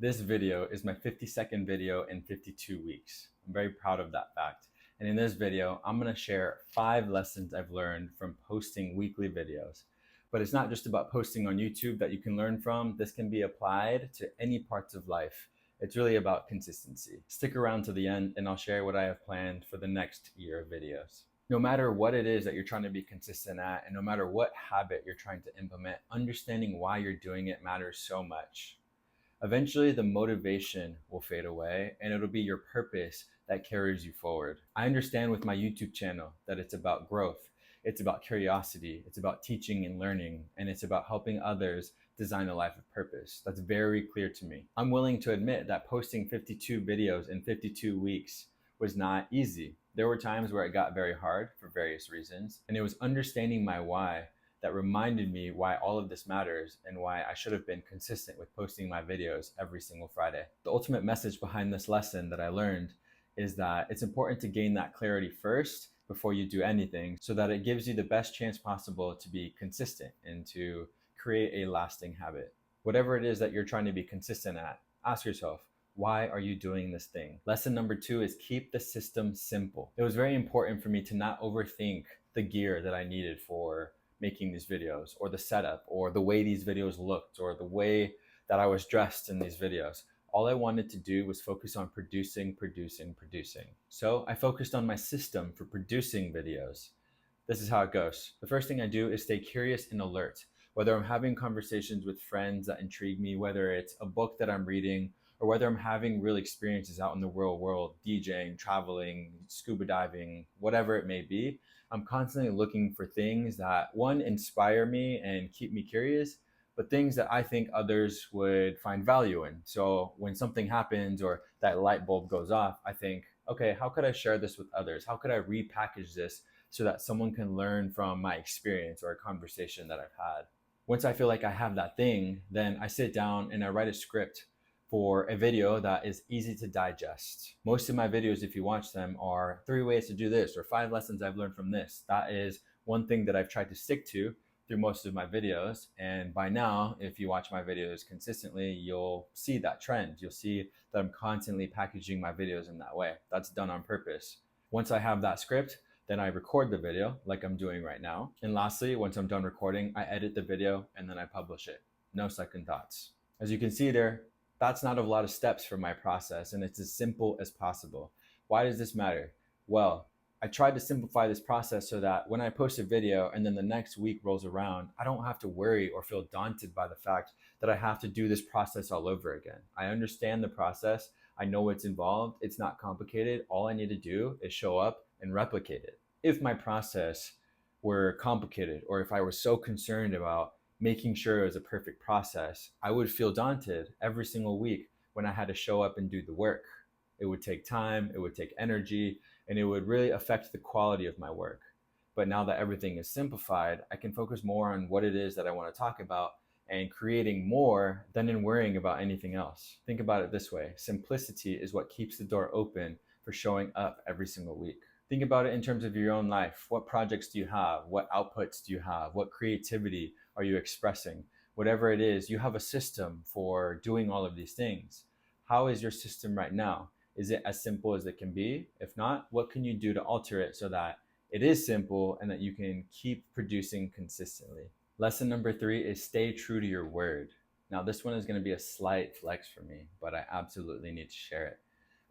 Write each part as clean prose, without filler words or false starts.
This video is my 52nd video in 52 weeks. I'm very proud of that fact. And in this video, I'm gonna share 5 lessons I've learned from posting weekly videos. But it's not just about posting on YouTube that you can learn from. This can be applied to any parts of life. It's really about consistency. Stick around to the end and I'll share what I have planned for the next year of videos. No matter what it is that you're trying to be consistent at, and no matter what habit you're trying to implement, understanding why you're doing it matters so much. Eventually, the motivation will fade away and it'll be your purpose that carries you forward. I understand with my YouTube channel that it's about growth, it's about curiosity, it's about teaching and learning, and it's about helping others design a life of purpose. That's very clear to me. I'm willing to admit that posting 52 videos in 52 weeks was not easy. There were times where it got very hard for various reasons, and it was understanding my why that reminded me why all of this matters and why I should have been consistent with posting my videos every single Friday. The ultimate message behind this lesson that I learned is that it's important to gain that clarity first before you do anything, so that it gives you the best chance possible to be consistent and to create a lasting habit. Whatever it is that you're trying to be consistent at, ask yourself, why are you doing this thing? Lesson number 2 is keep the system simple. It was very important for me to not overthink the gear that I needed for making these videos, or the setup, or the way these videos looked, or the way that I was dressed in these videos. All I wanted to do was focus on producing. So I focused on my system for producing videos. This is how it goes. The first thing I do is stay curious and alert. Whether I'm having conversations with friends that intrigue me, whether it's a book that I'm reading, or whether I'm having real experiences out in the real world, DJing, traveling, scuba diving, whatever it may be, I'm constantly looking for things that, one, inspire me and keep me curious, but things that I think others would find value in. So when something happens or that light bulb goes off, I think, okay, how could I share this with others? How could I repackage this so that someone can learn from my experience or a conversation that I've had? Once I feel like I have that thing, then I sit down and I write a script for a video that is easy to digest. Most of my videos, if you watch them, are 3 ways to do this or 5 lessons I've learned from this. That is one thing that I've tried to stick to through most of my videos. And by now, if you watch my videos consistently, you'll see that trend. You'll see that I'm constantly packaging my videos in that way. That's done on purpose. Once I have that script, then I record the video like I'm doing right now. And lastly, once I'm done recording, I edit the video and then I publish it. No second thoughts. As you can see there, that's not a lot of steps for my process, and it's as simple as possible. Why does this matter? Well, I tried to simplify this process so that when I post a video and then the next week rolls around, I don't have to worry or feel daunted by the fact that I have to do this process all over again. I understand the process. I know what's involved. It's not complicated. All I need to do is show up and replicate it. If my process were complicated, or if I was so concerned about making sure it was a perfect process, I would feel daunted every single week when I had to show up and do the work. It would take time, it would take energy, and it would really affect the quality of my work. But now that everything is simplified, I can focus more on what it is that I want to talk about and creating more than in worrying about anything else. Think about it this way: simplicity is what keeps the door open for showing up every single week. Think about it in terms of your own life. What projects do you have? What outputs do you have? What creativity are you expressing? Whatever it is, you have a system for doing all of these things. How is your system right now? Is it as simple as it can be? If not, what can you do to alter it so that it is simple and that you can keep producing consistently? Lesson number 3 is stay true to your word. Now, this one is going to be a slight flex for me, but I absolutely need to share it.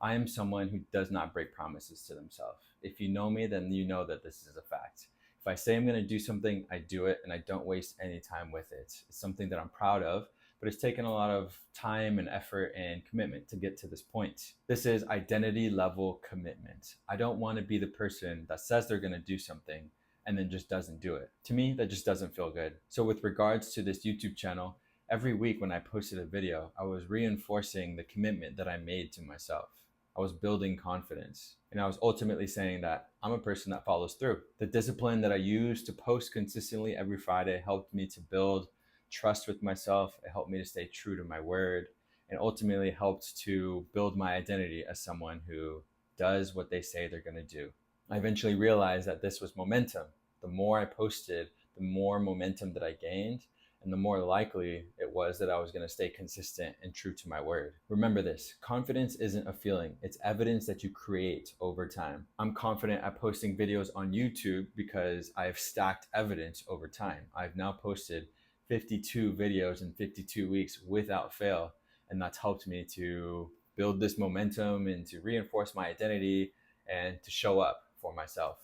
I am someone who does not break promises to themselves. If you know me, then you know that this is a fact. If I say I'm going to do something, I do it, and I don't waste any time with it. It's something that I'm proud of, but it's taken a lot of time and effort and commitment to get to this point. This is identity level commitment. I don't want to be the person that says they're going to do something and then just doesn't do it. To me, that just doesn't feel good. So with regards to this YouTube channel, every week when I posted a video, I was reinforcing the commitment that I made to myself. I was building confidence, and I was ultimately saying that I'm a person that follows through. The discipline that I used to post consistently every Friday helped me to build trust with myself. It helped me to stay true to my word, and ultimately helped to build my identity as someone who does what they say they're going to do. I eventually realized that this was momentum. The more I posted, the more momentum that I gained, and the more likely it was that I was going to stay consistent and true to my word. Remember this, confidence isn't a feeling, it's evidence that you create over time. I'm confident at posting videos on YouTube because I've stacked evidence over time. I've now posted 52 videos in 52 weeks without fail, and that's helped me to build this momentum and to reinforce my identity and to show up for myself.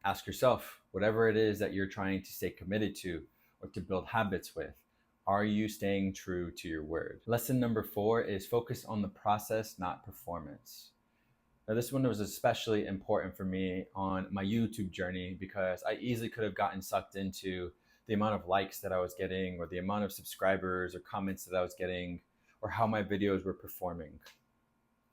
Ask yourself, whatever it is that you're trying to stay committed to or to build habits with, are you staying true to your word? Lesson number 4 is focus on the process, not performance. Now, this one was especially important for me on my YouTube journey because I easily could have gotten sucked into the amount of likes that I was getting, or the amount of subscribers or comments that I was getting, or how my videos were performing.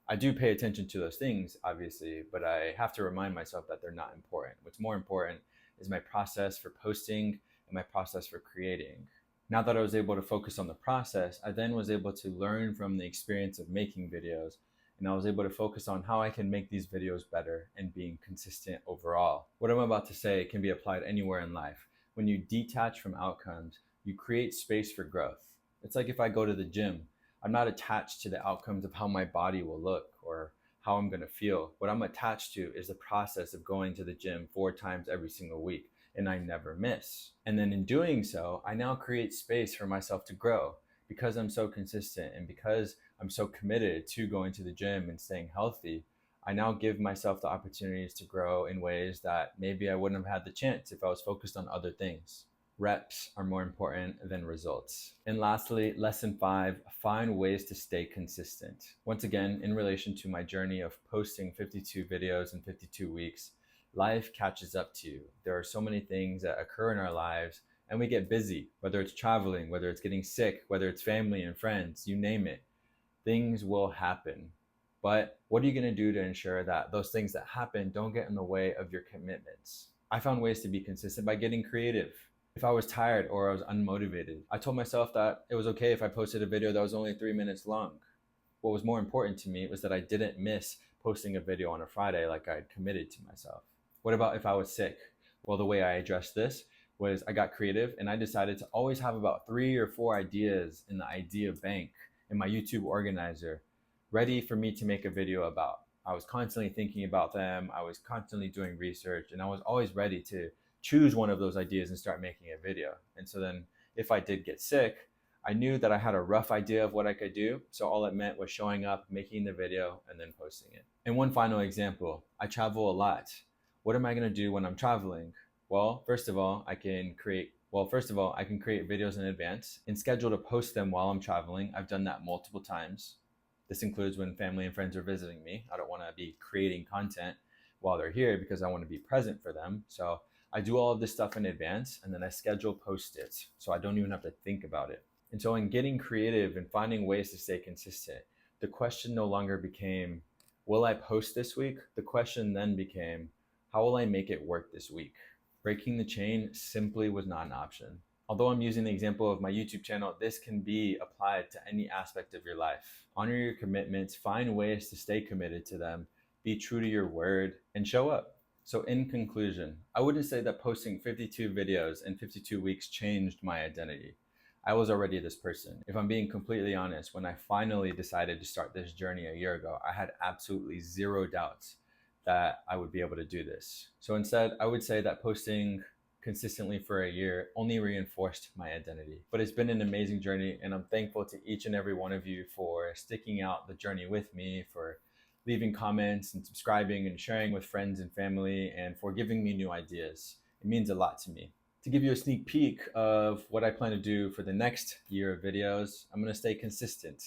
I do pay attention to those things, obviously, but I have to remind myself that they're not important. What's more important is my process for posting and my process for creating. Now that I was able to focus on the process, I then was able to learn from the experience of making videos, and I was able to focus on how I can make these videos better and being consistent overall. What I'm about to say can be applied anywhere in life. When you detach from outcomes, you create space for growth. It's like if I go to the gym, I'm not attached to the outcomes of how my body will look or how I'm going to feel. What I'm attached to is the process of going to the gym 4 times every single week, and I never miss. And then in doing so, I now create space for myself to grow because I'm so consistent and because I'm so committed to going to the gym and staying healthy. I now give myself the opportunities to grow in ways that maybe I wouldn't have had the chance if I was focused on other things. Reps are more important than results. And lastly, lesson 5, find ways to stay consistent. Once again, in relation to my journey of posting 52 videos in 52 weeks, life catches up to you. There are so many things that occur in our lives and we get busy, whether it's traveling, whether it's getting sick, whether it's family and friends, you name it. Things will happen. But what are you going to do to ensure that those things that happen don't get in the way of your commitments? I found ways to be consistent by getting creative. If I was tired or I was unmotivated, I told myself that it was okay if I posted a video that was only 3 minutes long. What was more important to me was that I didn't miss posting a video on a Friday like I had committed to myself. What about if I was sick? Well, the way I addressed this was I got creative and I decided to always have about 3 or 4 ideas in the idea bank in my YouTube organizer ready for me to make a video about. I was constantly thinking about them, I was constantly doing research, and I was always ready to choose one of those ideas and start making a video. And so then if I did get sick, I knew that I had a rough idea of what I could do. So all it meant was showing up, making the video, and then posting it. And one final example, I travel a lot. What am I going to do when I'm traveling? Well, first of all, I can create videos in advance and schedule to post them while I'm traveling. I've done that multiple times. This includes when family and friends are visiting me. I don't want to be creating content while they're here because I want to be present for them. So I do all of this stuff in advance and then I schedule post-its so I don't even have to think about it. And so in getting creative and finding ways to stay consistent, the question no longer became, will I post this week? The question then became, how will I make it work this week? Breaking the chain simply was not an option. Although I'm using the example of my YouTube channel, this can be applied to any aspect of your life. Honor your commitments, find ways to stay committed to them, be true to your word, and show up. So in conclusion, I wouldn't say that posting 52 videos in 52 weeks changed my identity. I was already this person. If I'm being completely honest, when I finally decided to start this journey a year ago, I had absolutely zero doubts that I would be able to do this. So instead, I would say that posting consistently for a year only reinforced my identity. But it's been an amazing journey, and I'm thankful to each and every one of you for sticking out the journey with me, for leaving comments and subscribing and sharing with friends and family, and for giving me new ideas. It means a lot to me. To give you a sneak peek of what I plan to do for the next year of videos, I'm going to stay consistent.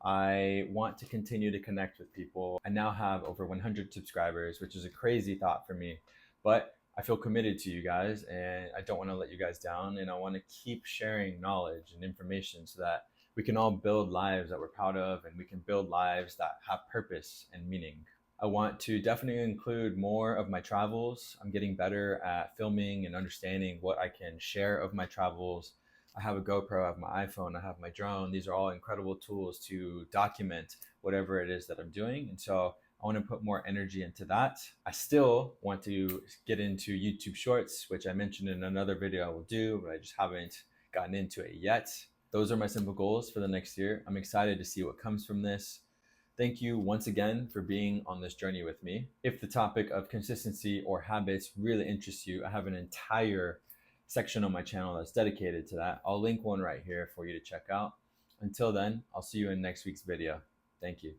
I want to continue to connect with people. I now have over 100 subscribers, which is a crazy thought for me, but I feel committed to you guys and I don't want to let you guys down, and I want to keep sharing knowledge and information so that we can all build lives that we're proud of, and we can build lives that have purpose and meaning. I want to definitely include more of my travels. I'm getting better at filming and understanding what I can share of my travels. I have a GoPro, I have my iPhone, I have my drone. These are all incredible tools to document whatever it is that I'm doing. And so I want to put more energy into that. I still want to get into YouTube Shorts, which I mentioned in another video I will do, but I just haven't gotten into it yet. Those are my simple goals for the next year. I'm excited to see what comes from this. Thank you once again for being on this journey with me. If the topic of consistency or habits really interests you, I have an entire section on my channel that's dedicated to that. I'll link one right here for you to check out. Until then, I'll see you in next week's video. Thank you.